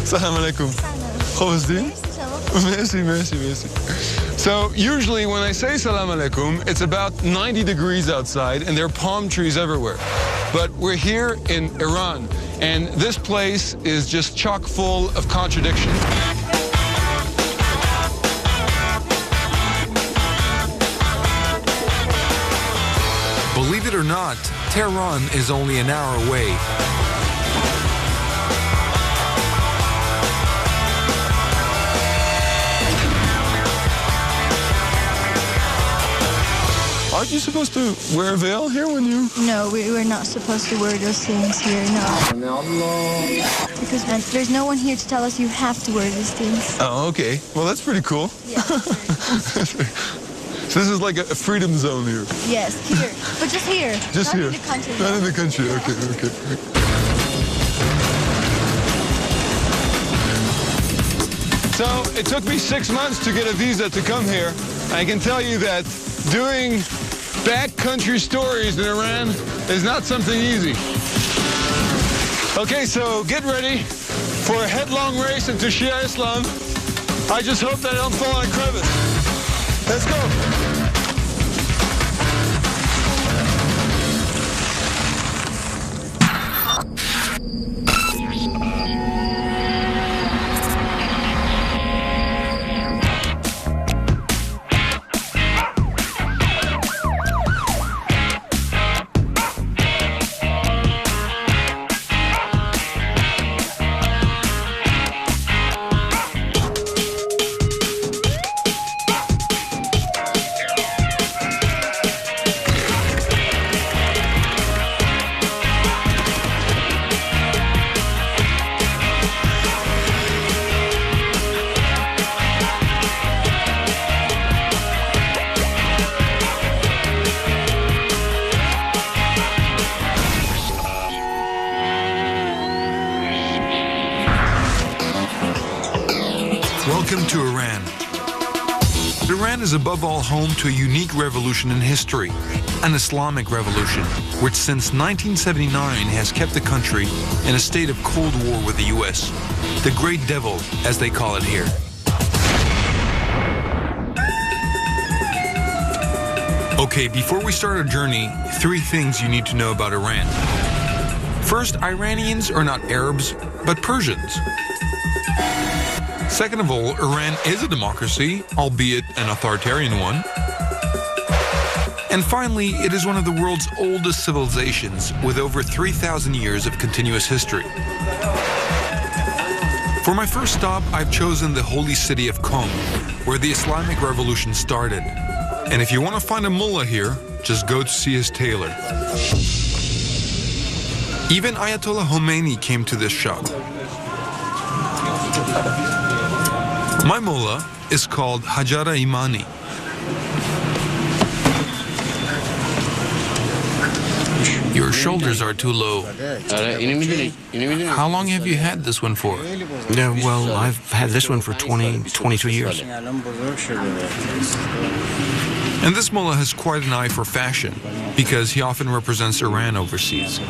Salam alaikum. Merci, merci, merci. So usually when I say salam alaikum, it's about 90 degrees outside and there are palm trees everywhere. But we're here in Iran, and this place is just chock full of contradictions. Believe it or not, Tehran is only an hour away. Aren't you supposed to wear a veil here when you... No, we're not supposed to wear those things here, no. Because there's no one here to tell us you have to wear these things. Oh, okay. Well, that's pretty cool. Yeah. So this is like a freedom zone here. Yes, here. But just here. Just not here. In the country. Not in the country. Okay, okay. So it took me 6 months to get a visa to come here. I can tell you that doing backcountry stories in Iran is not something easy. Okay, so get ready for a headlong race into Shia Islam. I just hope that I don't fall in a crevice. Let's go. Welcome to Iran. Iran is above all home to a unique revolution in history, an Islamic revolution, which since 1979 has kept the country in a state of Cold War with the US, the Great Devil, as they call it here. Okay, before we start our journey, 3 things you need to know about Iran. First, Iranians are not Arabs, but Persians. Second of all, Iran is a democracy, albeit an authoritarian one. And finally, it is one of the world's oldest civilizations, with over 3,000 years of continuous history. For my first stop, I've chosen the holy city of Qom, where the Islamic Revolution started. And if you want to find a mullah here, just go to see his tailor. Even Ayatollah Khomeini came to this shop. My mullah is called Hajara Imani. Your shoulders are too low. How long have you had this one for? Yeah, well, I've had this one for 22 years. And this mullah has quite an eye for fashion, because he often represents Iran overseas.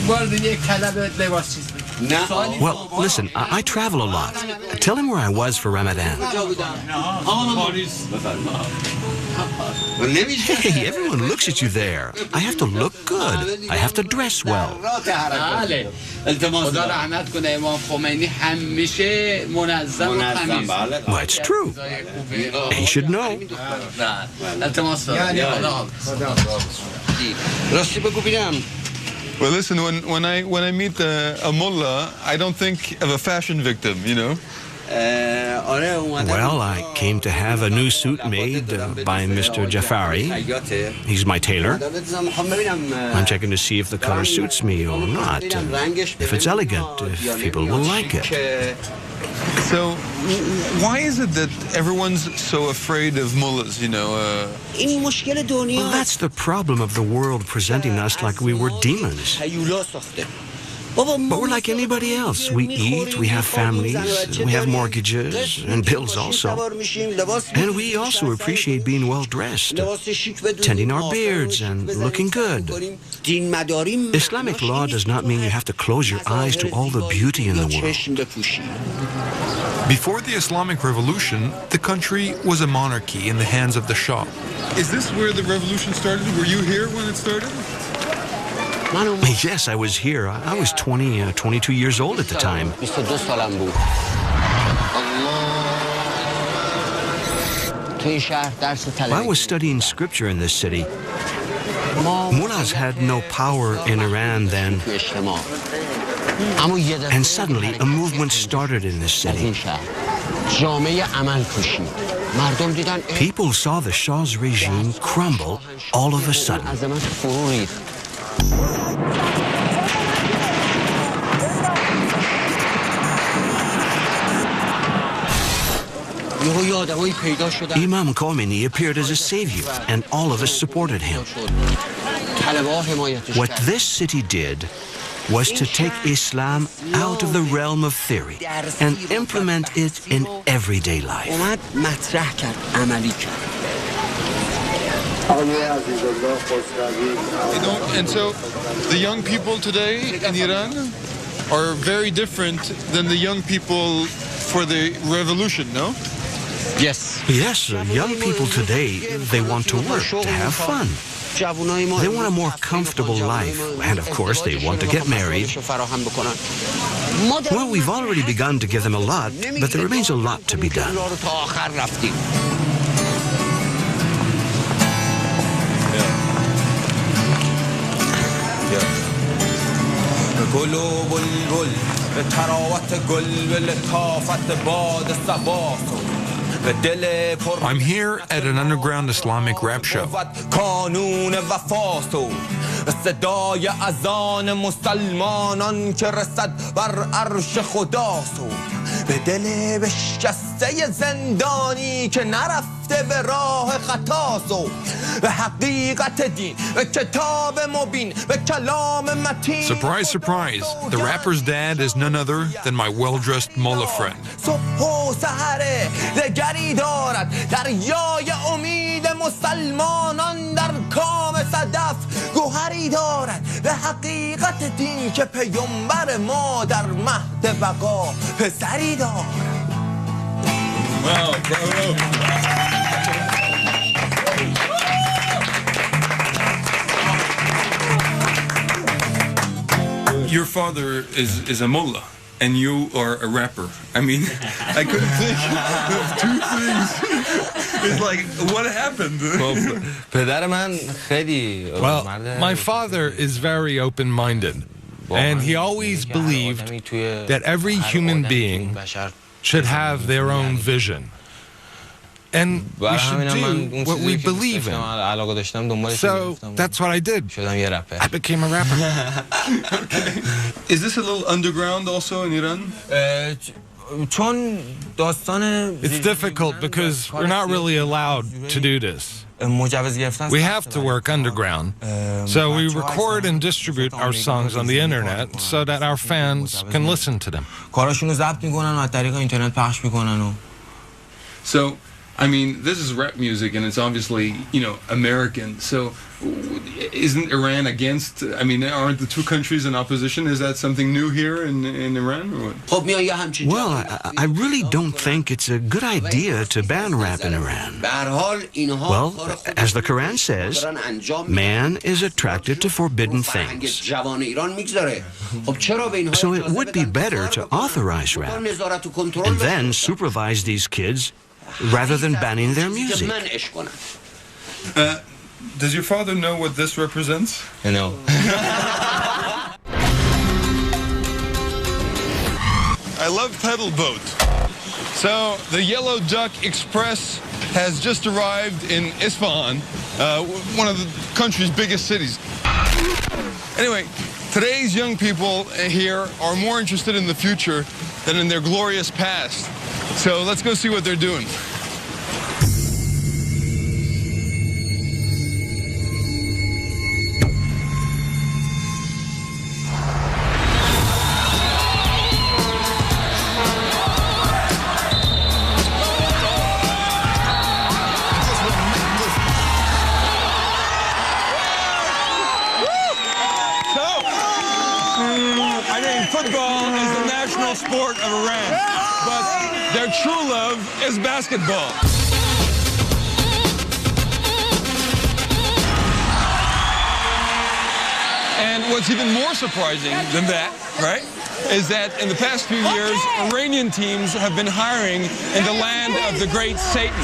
Well, listen, I travel a lot. Tell him where I was for Ramadan. Hey, everyone looks at you there. I have to look good. I have to dress well. Well, it's true. He should know. Well, listen, when I meet a mullah, I don't think of a fashion victim, you know? Well, I came to have a new suit made by Mr. Jafari. He's my tailor. I'm checking to see if the color suits me or not, if it's elegant, if people will like it. So, why is it that everyone's so afraid of mullahs, you know? Well, that's the problem of the world presenting us like we were demons. But we're like anybody else. We eat, we have families, we have mortgages and bills also. And we also appreciate being well-dressed, tending our beards and looking good. Islamic law does not mean you have to close your eyes to all the beauty in the world. Before the Islamic Revolution, the country was a monarchy in the hands of the Shah. Is this where the revolution started? Were you here when it started? Yes, I was here. I was 22 years old at the time. I was studying scripture in this city. Mullahs had no power in Iran then. And suddenly, a movement started in this city. People saw the Shah's regime crumble all of a sudden. Imam Khomeini appeared as a savior, and all of us supported him. What this city did was to take Islam out of the realm of theory and implement it in everyday life. And so the young people today in Iran are very different than the young people for the revolution, no? Yes, young people today, they want to work, to have fun. They want a more comfortable life, and of course they want to get married. Well, we've already begun to give them a lot, but there remains a lot to be done. I'm here at an underground Islamic rap show. به دل بشکسته زندانی که نرفته به راه خطاست و به حقیقت دین به کتاب مبین به کلام متین. Surprise, surprise. The rapper's dad is none other than my well-dressed mullah friend. صبح و سحر دگری دارد دریای امید مسلمانان در کام صدف گوهری دارد به حقیقت دین که پیامبر ما در مهد بقا پسری دارد. Wow, bravo. Your father is a mullah, and you are a rapper. I mean, I couldn't think of two things. It's like, what happened? Well, my father is very open-minded, and he always believed that every human being should have their own vision. And we should do what we believe in. So that's what I did. I became a rapper. Okay. Is this a little underground also in Iran? It's difficult because we're not really allowed to do this. We have to work underground. So we record and distribute our songs on the internet so that our fans can listen to them. So, I mean, this is rap music, and it's obviously, you know, American. So, isn't Iran against? I mean, aren't the two countries in opposition? Is that something new here in Iran, or what? Well, I really don't think it's a good idea to ban rap in Iran. Well, as the Quran says, man is attracted to forbidden things. So it would be better to authorize rap and then supervise these kids rather than banning their music. Does your father know what this represents? No. I love pedal boat. So the Yellow Duck Express has just arrived in Isfahan, one of the country's biggest cities. Anyway, today's young people here are more interested in the future than in their glorious past. So let's go see what they're doing. their true love is basketball. And what's even more surprising than that, right, is that in the past few years, Iranian teams have been hiring in the land of the great Satan.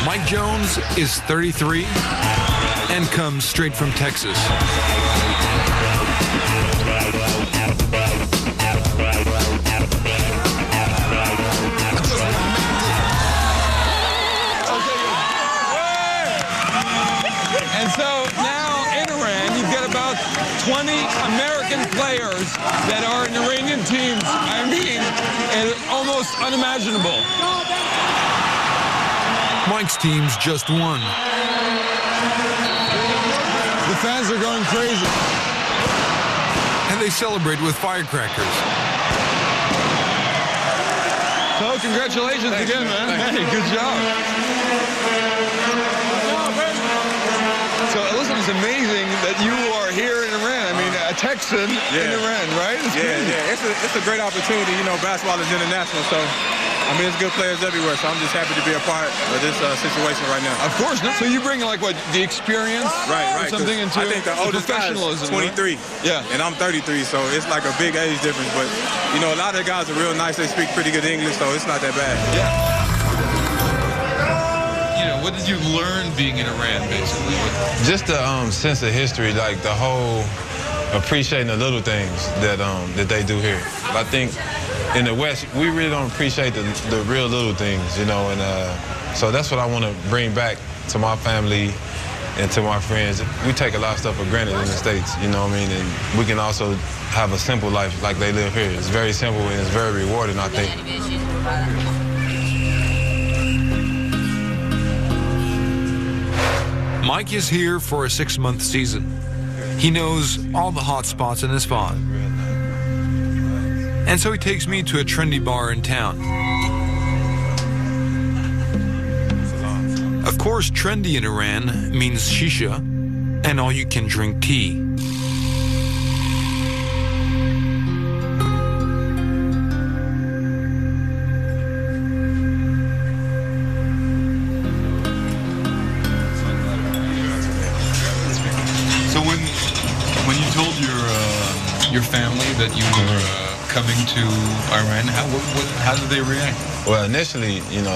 Mike Jones is 33 and comes straight from Texas. And so now in Iran, you've got about 20 American players that are in Iranian teams. I mean, it's almost unimaginable. Mike's team's just won. The fans are going crazy. And they celebrate with firecrackers. So congratulations again, man. Hey, good job. So listen, it's amazing that you are here in Iran. I mean, a Texan in Iran, right? It's a great opportunity. You know, basketball is international, so I mean, there's good players everywhere. So I'm just happy to be a part of this situation right now. Of course. So you bring like what, the experience, right? Something into I think the oldest guy is 23, right? Yeah, and I'm 33, so it's like a big age difference. But you know, a lot of the guys are real nice. They speak pretty good English, so it's not that bad. Yeah. What did you learn being in Iran, basically? Just the sense of history, like the whole appreciating the little things that they do here. I think in the West, we really don't appreciate the real little things, you know, and so that's what I want to bring back to my family and to my friends. We take a lot of stuff for granted in the States, you know what I mean, and we can also have a simple life like they live here. It's very simple and it's very rewarding, I think. Mike is here for a 6-month season. He knows all the hot spots in Isfahan. And so he takes me to a trendy bar in town. Of course, trendy in Iran means shisha and all-you-can-drink tea. Your family that you were coming to Iran, how did they react? Well, initially, you know,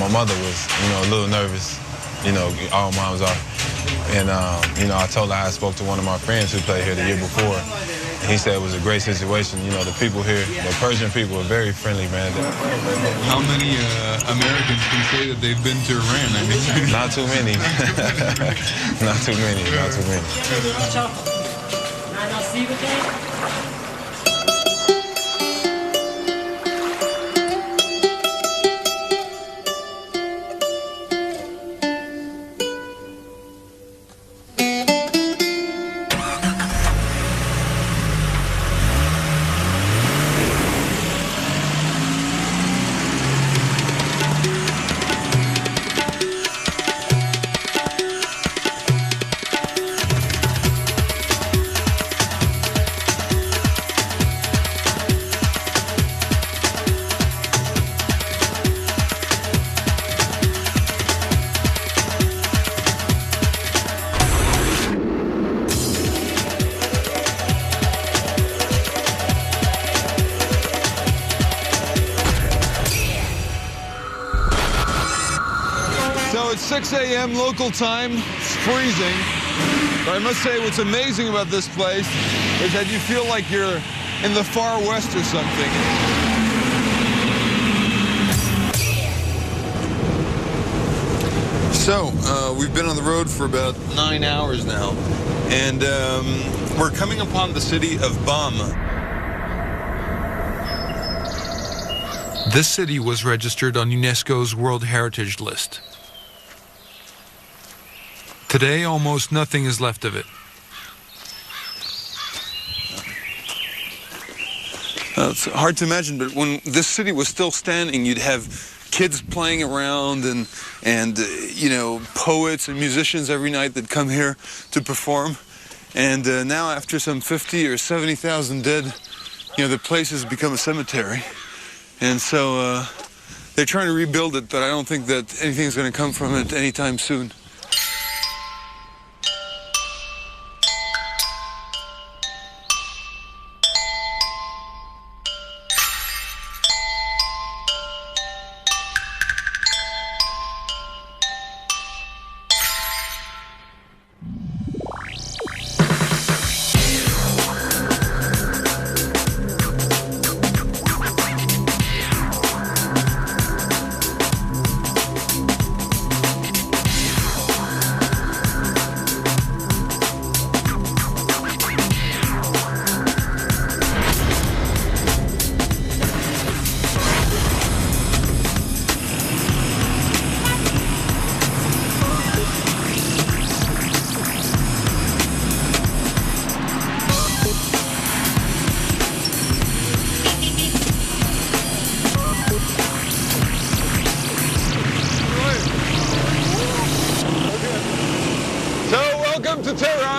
my mother was, you know, a little nervous. You know, all moms are. And, you know, I told her I spoke to one of my friends who played here the year before. And he said it was a great situation. You know, the people here, the Persian people are very friendly, man. How many Americans can say that they've been to Iran? I mean, not too many. Not too many, not too many. So it's 6 a.m. local time. It's freezing. But I must say what's amazing about this place is that you feel like you're in the far west or something. So, we've been on the road for about 9 hours now, and we're coming upon the city of Bam. This city was registered on UNESCO's World Heritage List. Today, almost nothing is left of it. It's hard to imagine, but when this city was still standing, you'd have kids playing around and you know, poets and musicians every night that come here to perform. And now, after some 50 or 70,000 dead the place has become a cemetery. And so they're trying to rebuild it, but I don't think that anything's going to come from it anytime soon.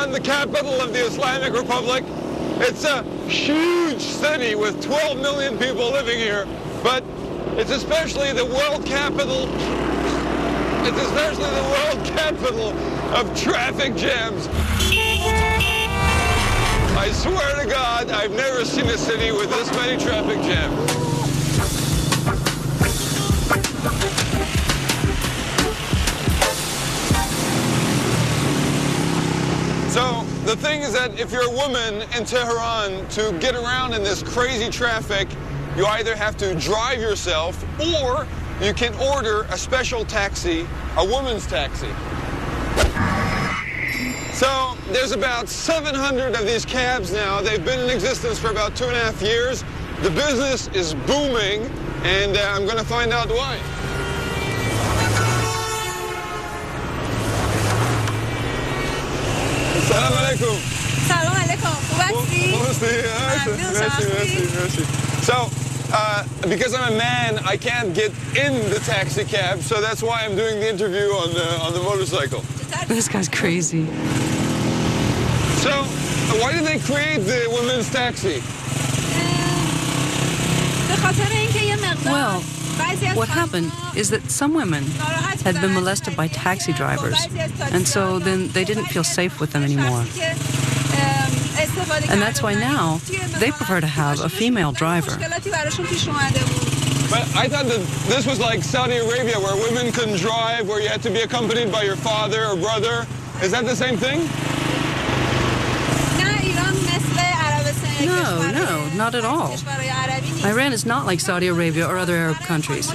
The capital of the Islamic Republic. It's a huge city with 12 million people living here, but it's especially the world capital. It's especially the world capital of traffic jams. I swear to God, I've never seen a city with this many traffic jams. So the thing is that if you're a woman in Tehran, to get around in this crazy traffic, you either have to drive yourself or you can order a special taxi, a woman's taxi. So there's about 700 of these cabs now. They've been in existence for about 2.5 years. The business is booming, and I'm going to find out why. Salam alaikum. Salam alaikum. So, because I'm a man, I can't get in the taxi cab, so that's why I'm doing the interview on the motorcycle. This guy's crazy. So, why did they create the women's taxi? Well, what happened is that some women had been molested by taxi drivers, and so then they didn't feel safe with them anymore. And that's why now they prefer to have a female driver. But I thought that this was like Saudi Arabia, where women couldn't drive, where you had to be accompanied by your father or brother. Is that the same thing? No, not at all. Iran is not like Saudi Arabia or other Arab countries.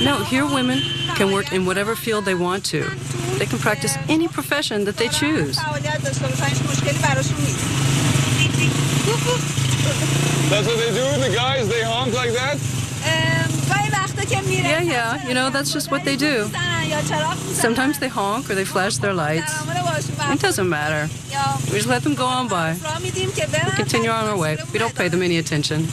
No, here women can work in whatever field they want to. They can practice any profession that they choose. That's what they do? The guys, they honk like that? Yeah, you know, that's just what they do. Sometimes they honk or they flash their lights. It doesn't matter. We just let them go on by. We continue on our way. We don't pay them any attention.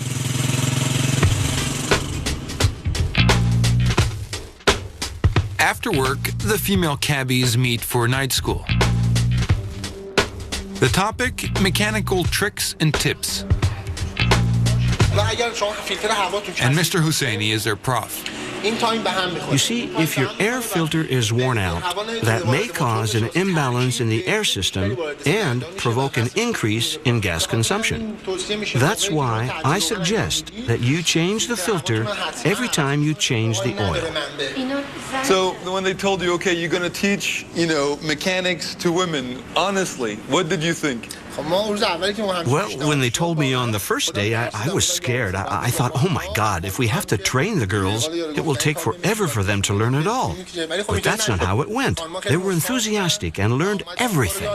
After work, the female cabbies meet for night school. The topic, mechanical tricks and tips. And Mr. Husseini is their prof. You see, if your air filter is worn out, that may cause an imbalance in the air system and provoke an increase in gas consumption. That's why I suggest that you change the filter every time you change the oil. So when they told you, okay, you're going to teach, mechanics to women, honestly, what did you think? Well, when they told me on the first day, I was scared. I thought, oh my God, if we have to train the girls, it will take forever for them to learn it all. But that's not how it went. They were enthusiastic and learned everything.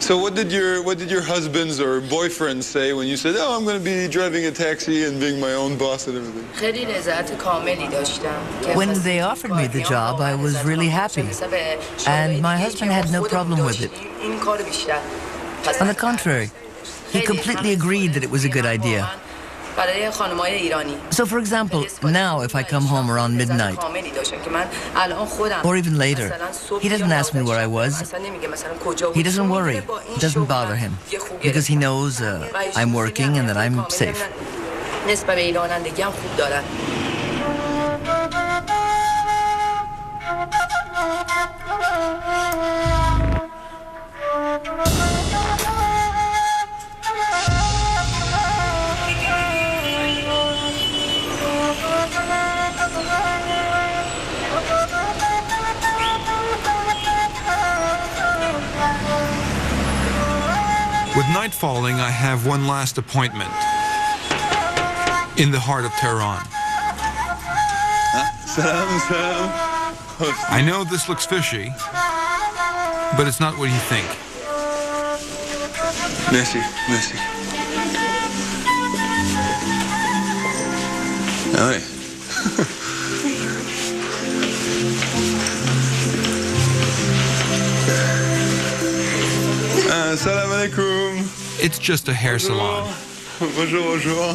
So what did your husbands or boyfriends say when you said, oh, I'm going to be driving a taxi and being my own boss and everything? When they offered me the job, I was really happy. And my husband had no problem with it. On the contrary, he completely agreed that it was a good idea. So, for example, now if I come home around midnight, or even later, he doesn't ask me where I was. He doesn't worry. It doesn't bother him, because he knows I'm working and that I'm safe. With night falling, I have one last appointment in the heart of Tehran. I know this looks fishy, but it's not what you think. Merci, merci. Ah ouais. Salam alaikum. It's just a hair salon. Bonjour, bonjour.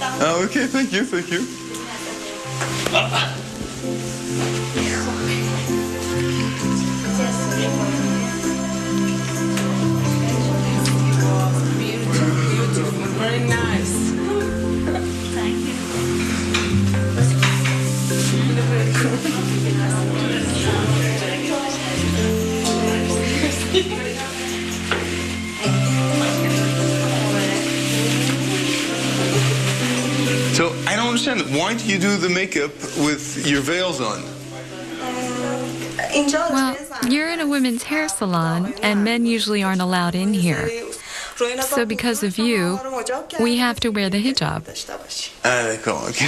Ah, okay, thank you, thank you. Very nice. Thank you. So, I don't understand. Why do you do the makeup with your veils on? Well, you're in a women's hair salon, and men usually aren't allowed in here. So because of you, we have to wear the hijab. Ah, d'accord, ok.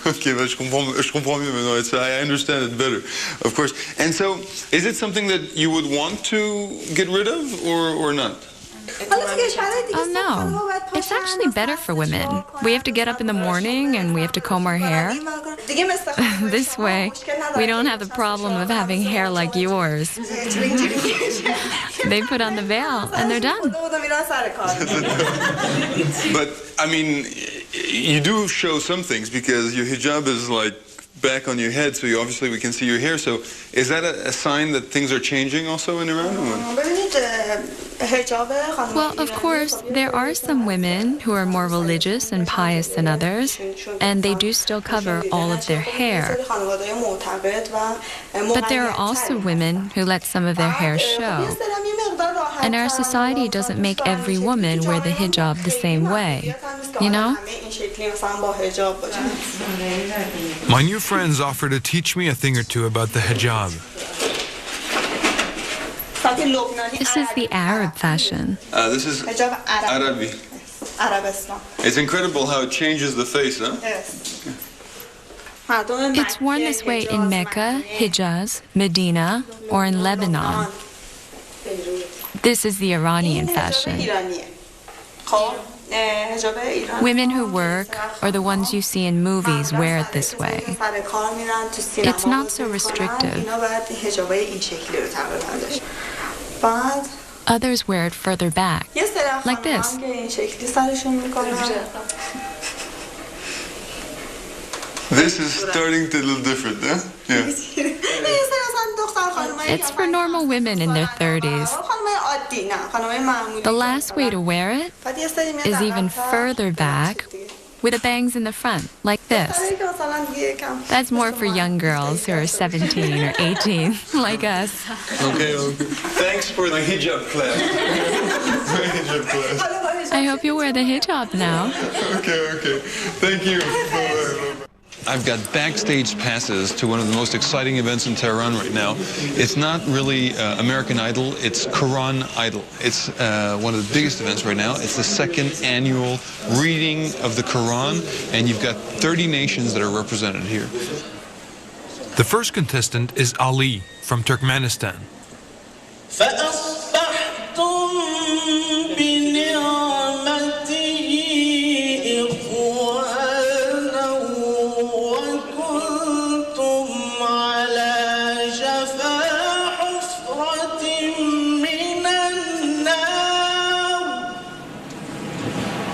Ok, bah, je comprends mieux maintenant. I understand it better, of course. And so, is it something that you would want to get rid of, or not? Oh no, it's actually better for women. We have to get up in the morning and we have to comb our hair. This way, we don't have the problem of having hair like yours. They put on the veil and they're done. But, I mean, you do show some things because your hijab is like back on your head, so obviously we can see your hair. So is that a sign that things are changing also in Iran? Well, of course, there are some women who are more religious and pious than others, and they do still cover all of their hair. But there are also women who let some of their hair show. And our society doesn't make every woman wear the hijab the same way, you know? My new friends offer to teach me a thing or two about the hijab. This is the Arab fashion. This is Arabi. It's incredible how it changes the face, huh? It's worn this way in Mecca, Hijaz, Medina, or in Lebanon. This is the Iranian fashion. Women who work, or the ones you see in movies, wear it this way. It's not so restrictive. Others wear it further back, like this. This is starting to look different, huh? Yeah. It's for normal women in their 30s. The last way to wear it is even further back, with the bangs in the front, like this. That's more for young girls who are 17 or 18, like us. Okay. Thanks for the hijab class. I hope you wear the hijab now. Okay. Thank you. I've got backstage passes to one of the most exciting events in Tehran right now. It's not really American Idol, it's Quran Idol. It's one of the biggest events right now. It's the second annual reading of the Quran, and you've got 30 nations that are represented here. The first contestant is Ali from Turkmenistan.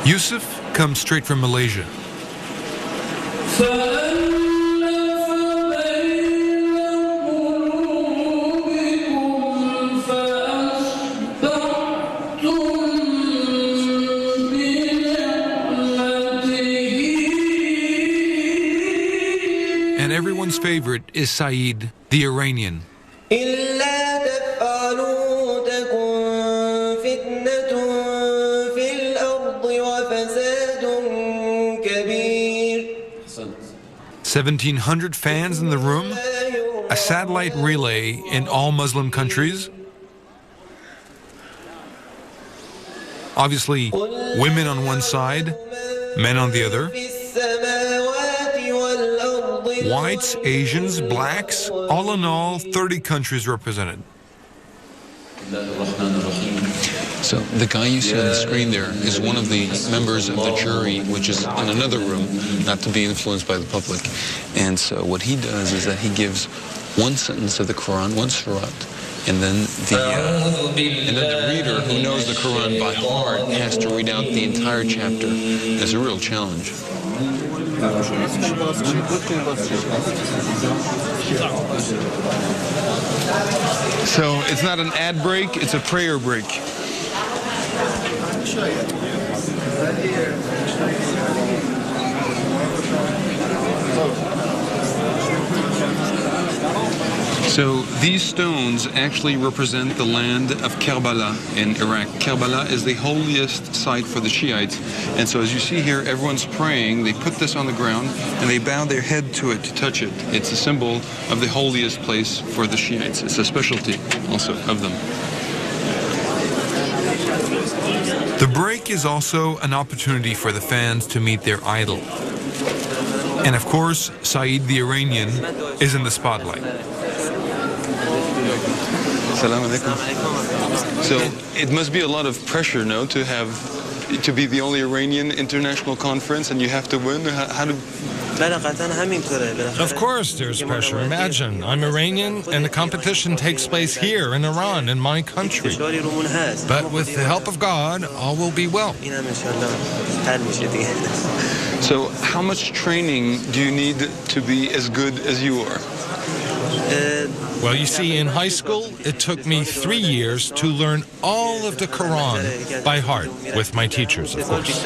Yusuf comes straight from Malaysia. And everyone's favorite is Saeed, the Iranian. $1,700 fans in the room, a satellite relay in all Muslim countries. Obviously, women on one side, men on the other. Whites, Asians, blacks, all in all, 30 countries represented. So the guy you see on the screen there is one of the members of the jury, which is in another room, not to be influenced by the public. And so what he does is that he gives one sentence of the Quran, one surat, and then the reader who knows the Quran by heart has to read out the entire chapter. It's a real challenge. So it's not an ad break, it's a prayer break. So these stones actually represent the land of Karbala in Iraq. Karbala is the holiest site for the Shiites. And so as you see here, everyone's praying. They put this on the ground and they bow their head to it to touch it. It's a symbol of the holiest place for the Shiites. It's a specialty also of them. The break is also an opportunity for the fans to meet their idol. And of course, Saeed the Iranian is in the spotlight. Assalamu alaikum. So it must be a lot of pressure, no, to be the only Iranian international conference and you have to win. How do? Of course there's pressure. Imagine, I'm Iranian and the competition takes place here in Iran, in my country. But with the help of God, all will be well. So how much training do you need to be as good as you are? Well, you see, in high school, it took me 3 years to learn all of the Quran by heart with my teachers, of course.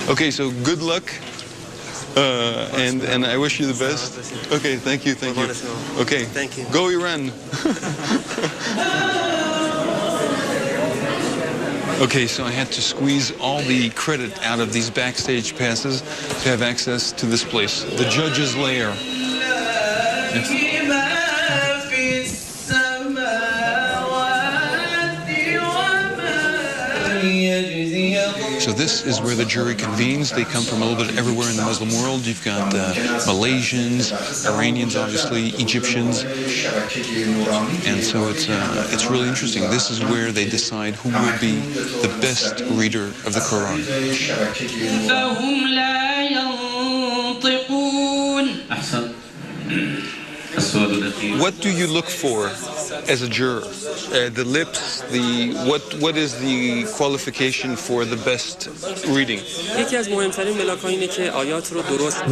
Okay, so good luck, and I wish you the best. Okay, thank you. Okay, thank you. Go Iran. Okay, so I had to squeeze all the credit out of these backstage passes to have access to this place, the judge's lair. Yes. So this is where the jury convenes. They come from a little bit everywhere in the Muslim world. You've got Malaysians, Iranians, obviously, Egyptians, and so it's really interesting. This is where they decide who will be the best reader of the Quran. What do you look for as a juror? The lips, what is the qualification for the best reading?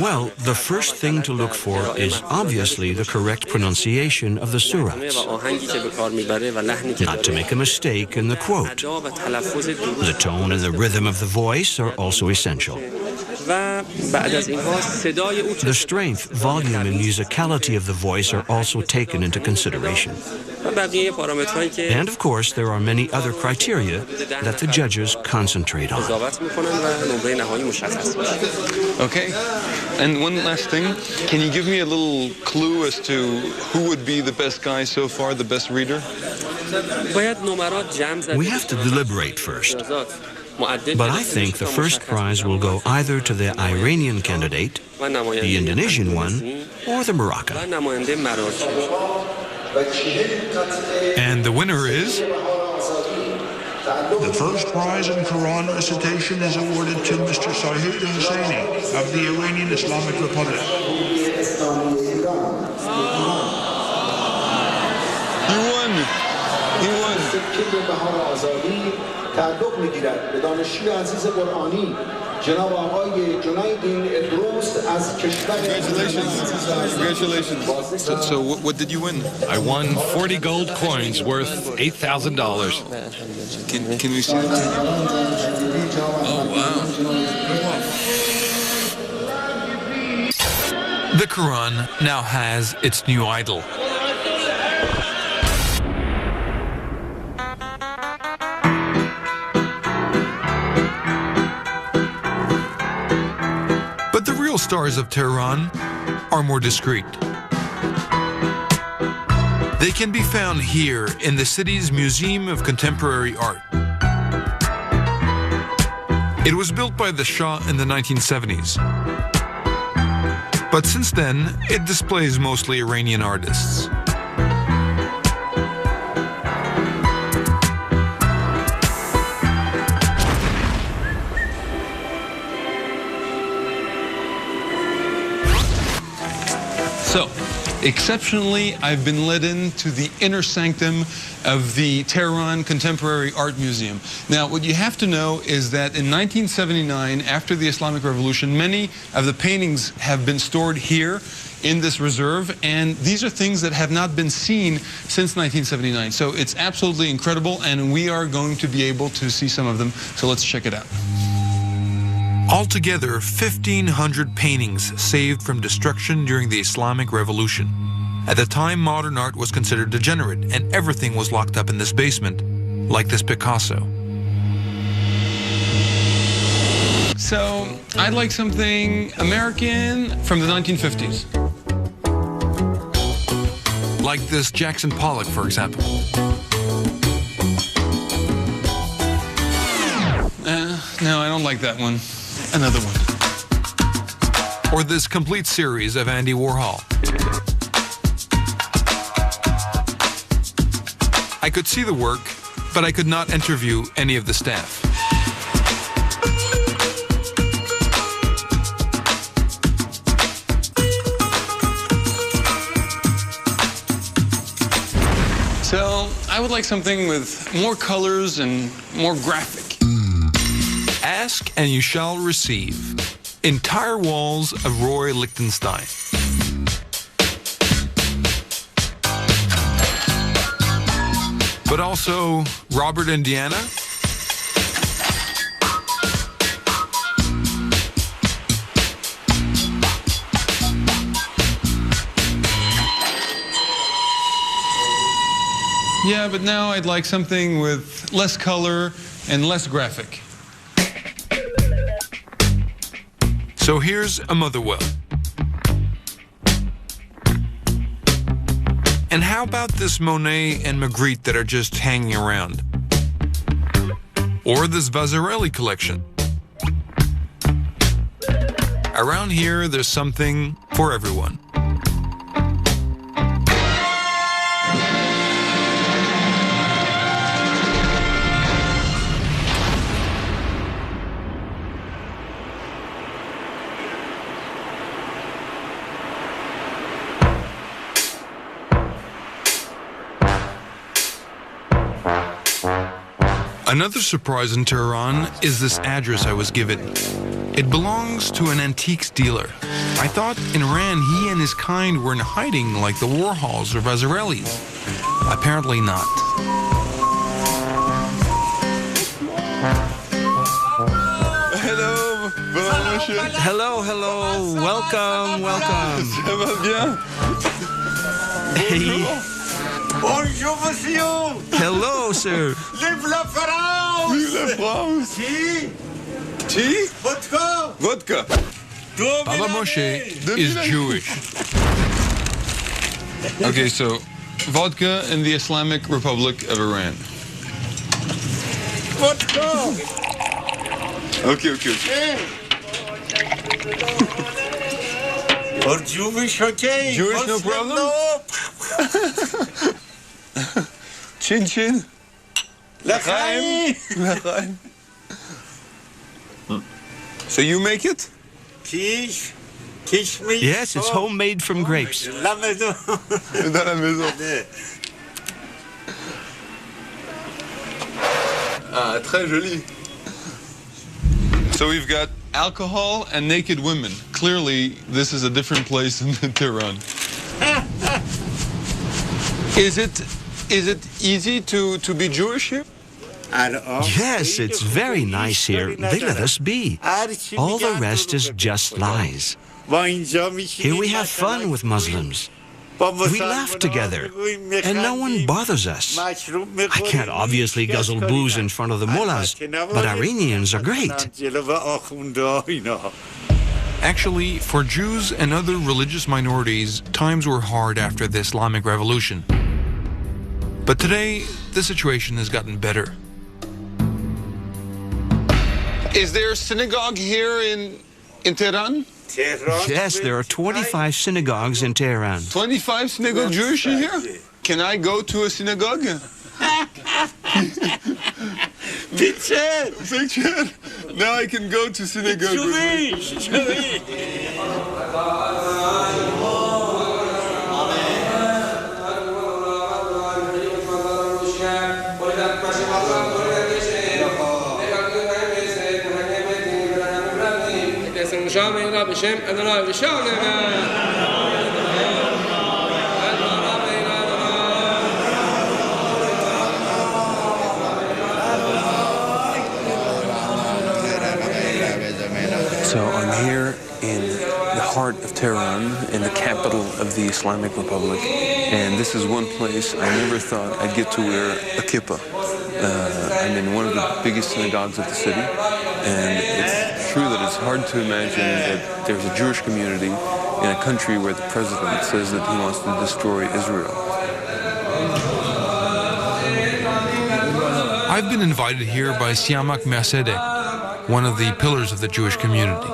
Well, the first thing to look for is obviously the correct pronunciation of the surahs. Not to make a mistake in the quote. The tone and the rhythm of the voice are also essential. The strength, volume, and musicality of the voice are also taken into consideration. And of course, there are many other criteria that the judges concentrate on. Okay. And one last thing, can you give me a little clue as to who would be the best guy so far, the best reader? We have to deliberate first. But I think the first prize will go either to the Iranian candidate, the Indonesian one, or the Moroccan. And the winner is? The first prize in Quran recitation is awarded to Mr. Sahid Husseini of the Iranian Islamic Republic. He won! تعلق میگیرد به دانشجوی عزیز قرآنی جناب آقای جنیدین ادروس از کشور. Congratulations. So what did you win? I won 40 gold coins worth $8,000. Can we see that? Oh, wow. The Quran now has its new idol. But the real stars of Tehran are more discreet. They can be found here in the city's Museum of Contemporary Art. It was built by the Shah in the 1970s. But since then, it displays mostly Iranian artists. So, exceptionally, I've been led into the inner sanctum of the Tehran Contemporary Art Museum. Now, what you have to know is that in 1979, after the Islamic Revolution, many of the paintings have been stored here in this reserve, and these are things that have not been seen since 1979. So it's absolutely incredible, and we are going to be able to see some of them. So let's check it out. Altogether, 1,500 paintings saved from destruction during the Islamic Revolution. At the time, modern art was considered degenerate, and everything was locked up in this basement, like this Picasso. So, I'd like something American from the 1950s. Like this Jackson Pollock, for example. No, I don't like that one. Another one. Or this complete series of Andy Warhol. I could see the work, but I could not interview any of the staff. So, I would like something with more colors and more graphic. Ask and you shall receive. Entire walls of Roy Lichtenstein. But also Robert Indiana. Yeah, but now I'd like something with less color and less graphic. So here's a Motherwell. And how about this Monet and Magritte that are just hanging around? Or this Vasarely collection? Around here, there's something for everyone. Another surprise in Tehran is this address I was given. It belongs to an antiques dealer. I thought in Iran he and his kind were in hiding like the Warhols or Vasarelys. Apparently not. Hello, hello, hello, welcome, welcome. Ça va bien? Hey. Bonjour, monsieur. Hello, sir. Vive la France. Vive la France. Tea. Tea? Vodka. Vodka. Baba Moshe is Jewish. Okay, so vodka in the Islamic Republic of Iran. Vodka. Okay. Or Jewish, okay. Jewish, no problem? Chin chin. L'chaim. L'chaim. So you make it? Quiche meat. Yes, it's homemade from grapes. La maison. Dans la maison. très joli. So we've got alcohol and naked women. Clearly, this is a different place than Tehran. Is it easy to be Jewish here? Yes, it's very nice here. They let us be. All the rest is just lies. Here we have fun with Muslims. We laugh together, and no one bothers us. I can't obviously guzzle booze in front of the mullahs, but Iranians are great. Actually, for Jews and other religious minorities, times were hard after the Islamic Revolution. But today, the situation has gotten better. Is there a synagogue here in Tehran? Yes, there are 25 synagogues in Tehran. 25 synagogue Jewish in here? Can I go to a synagogue? Picture. Now I can go to synagogue. So I'm here in the heart of Tehran, in the capital of the Islamic Republic, and this is one place I never thought I'd get to wear a kippah. I'm in one of the biggest synagogues of the city, and it's true that it's hard to imagine that there's a Jewish community in a country where the president says that he wants to destroy Israel. I've been invited here by Siamak Mercede, one of the pillars of the Jewish community.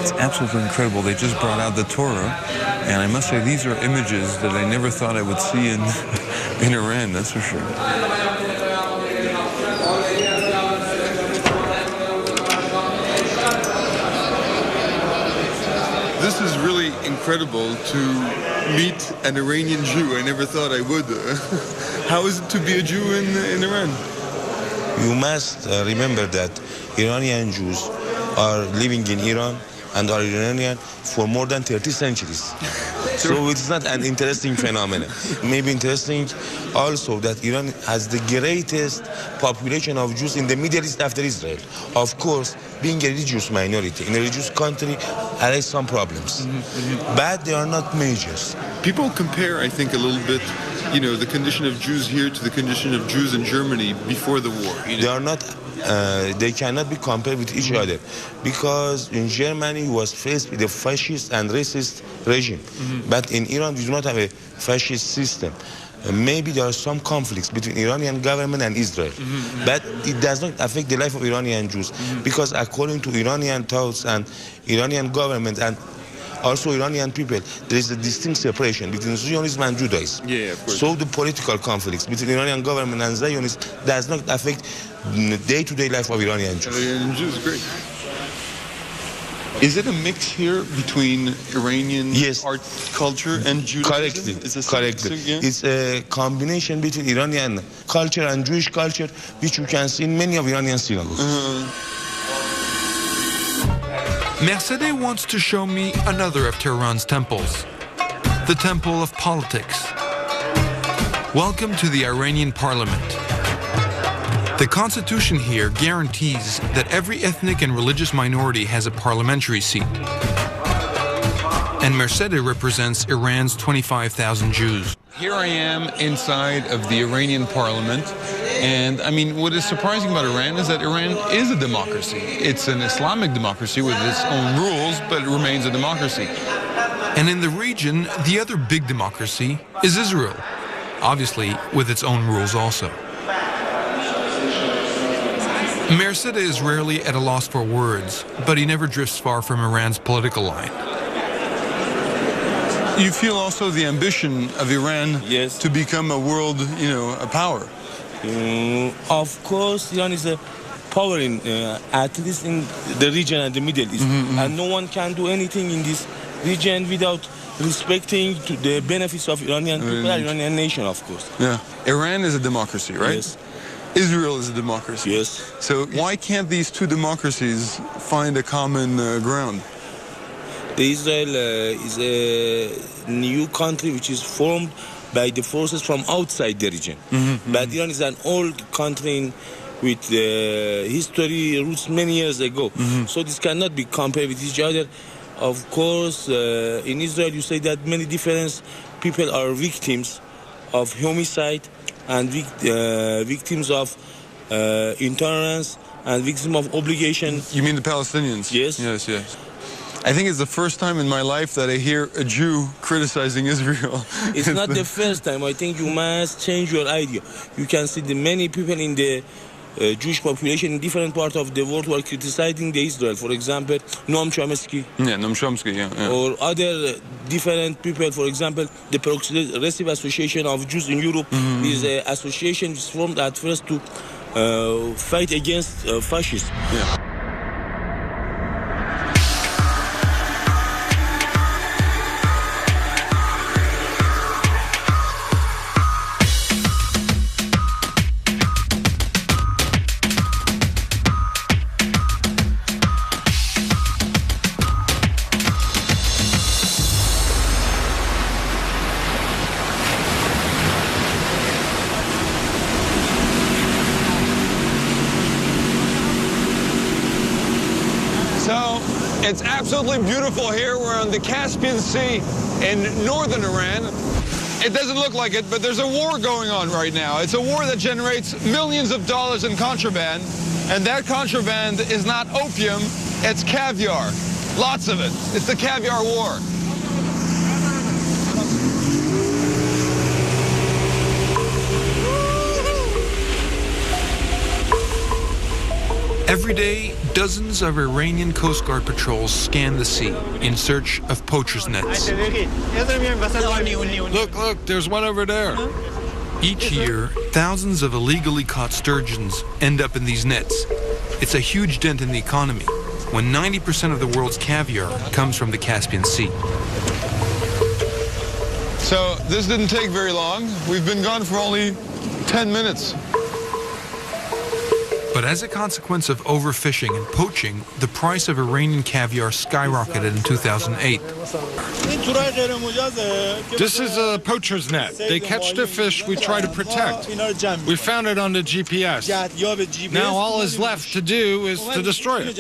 It's absolutely incredible. They just brought out the Torah, and I must say these are images that I never thought I would see in Iran, that's for sure. This is really incredible to meet an Iranian Jew. I never thought I would. How is it to be a Jew in Iran? You must remember that Iranian Jews are living in Iran and are Iranian for more than 30 centuries. So it's not an interesting phenomenon. Maybe interesting also that Iran has the greatest population of Jews in the Middle East after Israel. Of course, being a religious minority in a religious country has some problems, but they are not majors. People compare, I think, a little bit, you know, the condition of Jews here to the condition of Jews in Germany before the war. You know? They are not. They cannot be compared with each other because in Germany was faced with a fascist and racist regime, but in Iran we do not have a fascist system. Maybe there are some conflicts between Iranian government and Israel, but it does not affect the life of Iranian Jews because according to Iranian thoughts and Iranian government and also Iranian people, there is a distinct separation between Zionism and Judaism. Yeah, of course. So the political conflicts between Iranian government and Zionists does not affect the day-to-day life of Iranian Jews. Iranian Jews, great. Is it a mix here between Iranian art culture and Judaism? Correctly. It's a combination between Iranian culture and Jewish culture, which you can see in many of Iranian synagogues. Mercede wants to show me another of Tehran's temples, the Temple of Politics. Welcome to the Iranian Parliament. The constitution here guarantees that every ethnic and religious minority has a parliamentary seat. And Mercede represents Iran's 25,000 Jews. Here I am inside of the Iranian parliament. And I mean, what is surprising about Iran is that Iran is a democracy. It's an Islamic democracy with its own rules, but it remains a democracy. And in the region, the other big democracy is Israel, obviously with its own rules also. Mercede is rarely at a loss for words, but he never drifts far from Iran's political line. You feel also the ambition of Iran to become a world, a power. Of course, Iran is a power in, at least in the region and the Middle East. And no one can do anything in this region without respecting to the benefits of Iranian people, Iranian nation, of course. Yeah. Iran is a democracy, right? Yes. Israel is a democracy. Yes. So why can't these two democracies find a common ground? Israel is a new country which is formed by the forces from outside the region. But Iran is an old country with history roots many years ago. So this cannot be compared with each other. Of course, in Israel you say that many different people are victims of homicide and victims of intolerance and victims of obligation. You mean the Palestinians? Yes. Yes, yes. I think it's the first time in my life that I hear a Jew criticizing Israel. It's not the first time. I think you must change your idea. You can see the many people in the Jewish population in different parts of the world who are criticizing the Israel. For example, Noam Chomsky. Yeah, Noam Chomsky, yeah. Or other different people. For example, the Progressive Association of Jews in Europe is an association which is formed at first to fight against fascism. Yeah. It's absolutely beautiful here. We're on the Caspian Sea in northern Iran. It doesn't look like it, but there's a war going on right now. It's a war that generates millions of dollars in contraband, and that contraband is not opium, it's caviar. Lots of it. It's the caviar war. Every day, dozens of Iranian Coast Guard patrols scan the sea in search of poachers' nets. Look, there's one over there. Each year, thousands of illegally caught sturgeons end up in these nets. It's a huge dent in the economy, when 90% of the world's caviar comes from the Caspian Sea. So this didn't take very long. We've been gone for only 10 minutes. But as a consequence of overfishing and poaching, the price of Iranian caviar skyrocketed in 2008. This is a poacher's net. They catch the fish we try to protect. We found it on the GPS. Now all is left to do is to destroy it.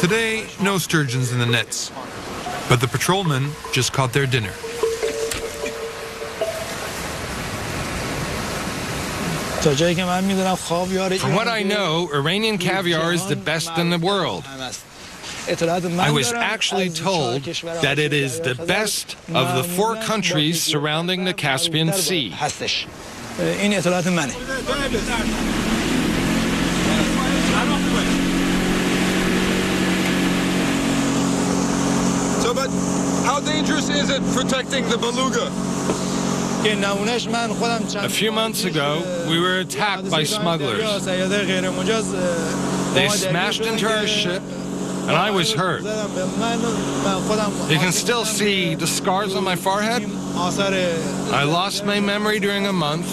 Today, no sturgeons in the nets. But the patrolmen just caught their dinner. From what I know, Iranian caviar is the best in the world. I was actually told that it is the best of the 4 countries surrounding the Caspian Sea. So, but how dangerous is it protecting the beluga? A few months ago, we were attacked by smugglers. They smashed into our ship, and I was hurt. You can still see the scars on my forehead. I lost my memory during a month.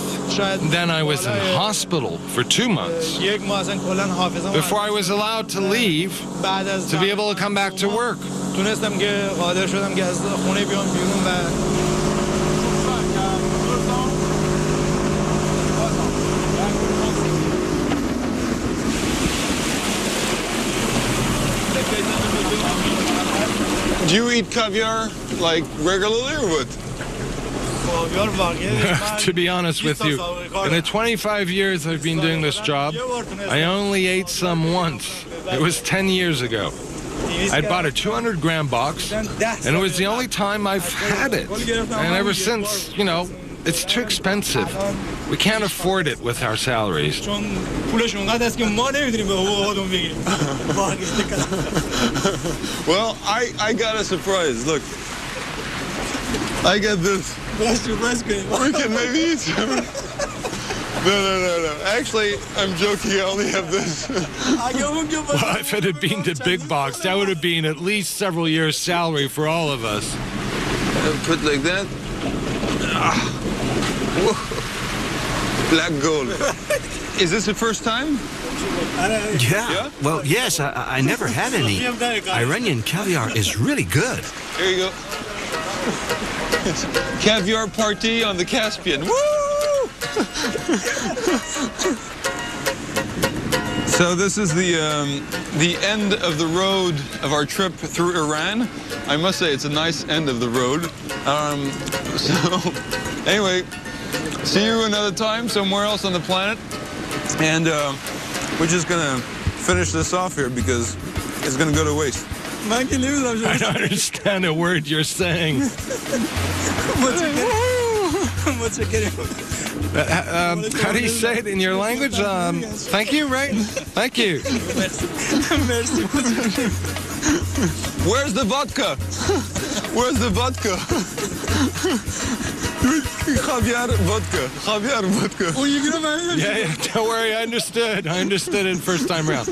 Then I was in hospital for 2 months before I was allowed to leave to be able to come back to work. Do you eat caviar like regularly or what? To be honest with you, in the 25 years I've been doing this job, I only ate some once. It was 10 years ago. I bought a 200-gram box, and it was the only time I've had it. And ever since, you know, it's too expensive. We can't afford it with our salaries. Well, I got a surprise. Look, I got this. We can maybe eat some. No. Actually, I'm joking. I only have this. Well, if it had been the big box, that would have been at least several years' salary for all of us. Put like that. Black gold. Is this the first time? Yeah. Well, yes, I never had any. Iranian caviar is really good. Here you go. Caviar party on the Caspian. Woo! So this is the end of the road of our trip through Iran. I must say it's a nice end of the road. So anyway, see you another time somewhere else on the planet. And we're just gonna finish this off here because it's gonna go to waste. I don't understand a word you're saying. How do you say it in your language? Thank you, right? Thank you. Where's the vodka? Where's the vodka? Javier vodka. Javier vodka. Oh, you gonna Yeah, don't worry. I understood. I understood it first time around.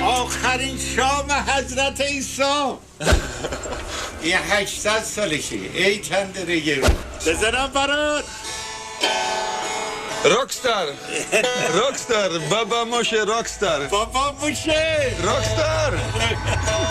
آخرین شام حضرت عیسی این 800 سالشه ای چند رگه بزنم برات Rockstar, Baba Moshe Rockstar. بابا موشه Rockstar.